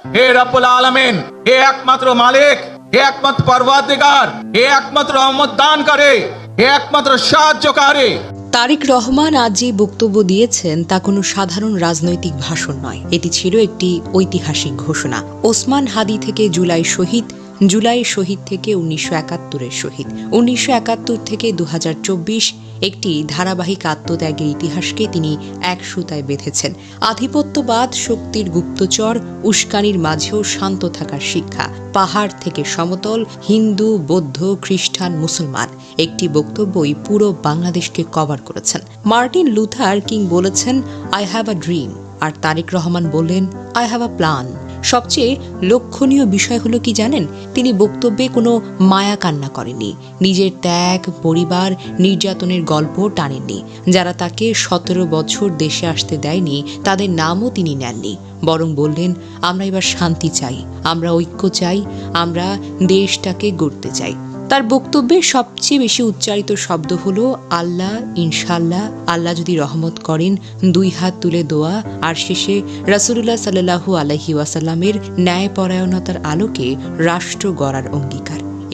হে রব্বুল আলামিন, হে একমাত্র মালিক, হে একমাত্র পরওয়ারদিগার, হে একমাত্র রহমত দানকারী, হে একমাত্র সাহায্যকারী। তারেক রহমান আজ যে বক্তব্য দিয়েছেন তা কোনো সাধারণ রাজনৈতিক ভাষণ নয়, এটি ছিল একটি ঐতিহাসিক ঘোষণা। ওসমান হাদি থেকে জুলাই শহীদ, জুলাই শহীদ থেকে 1971-এর শহীদ, 1971 থেকে 2024 একটি ধারাবাহিক আত্মত্যাগের ইতিহাসকে তিনি এক সুতায় বেঁধেছেন। আধিপত্যবাদ, শক্তির গুপ্তচর, উস্কানির মাঝেও শান্ত থাকার শিক্ষা, পাহাড় থেকে সমতল, হিন্দু, বৌদ্ধ, খ্রিস্টান, মুসলমান, একটি বক্তব্যই পুরো বাংলাদেশকে কভার করেছেন। মার্টিন লুথার কিং বলেছেন, আই হ্যাভ আ ড্রিম, আর তারেক রহমান বললেন, আই হ্যাভ আ প্ল্যান। সবচেয়ে লক্ষণীয় বিষয় হলো কি জানেন, তিনি বক্তব্যে কোনো মায়া কান্না করেননি, নিজের ত্যাগ, পরিবার, নির্যাতনের গল্প টানেননি। যারা তাকে 17 বছর দেশে আসতে দেয়নি তাদের নামও তিনি নেননি, বরং বললেন, আমরা এবার শান্তি চাই, আমরা ঐক্য চাই, আমরা দেশটাকে গড়তে চাই। তার বক্তব্যে সবচেয়ে বেশি উচ্চারিত শব্দ হলো আল্লাহ, ইনশাল্লাহ, আল্লাহ যদি রহমত করেন, 2 হাত তুলে দোয়া, আর শেষে রাসূলুল্লাহ সাল্লাল্লাহু আলাইহি ওয়াসাল্লামের ন্যায়পরায়ণতার আলোকে রাষ্ট্র গড়ার অঙ্গীকার।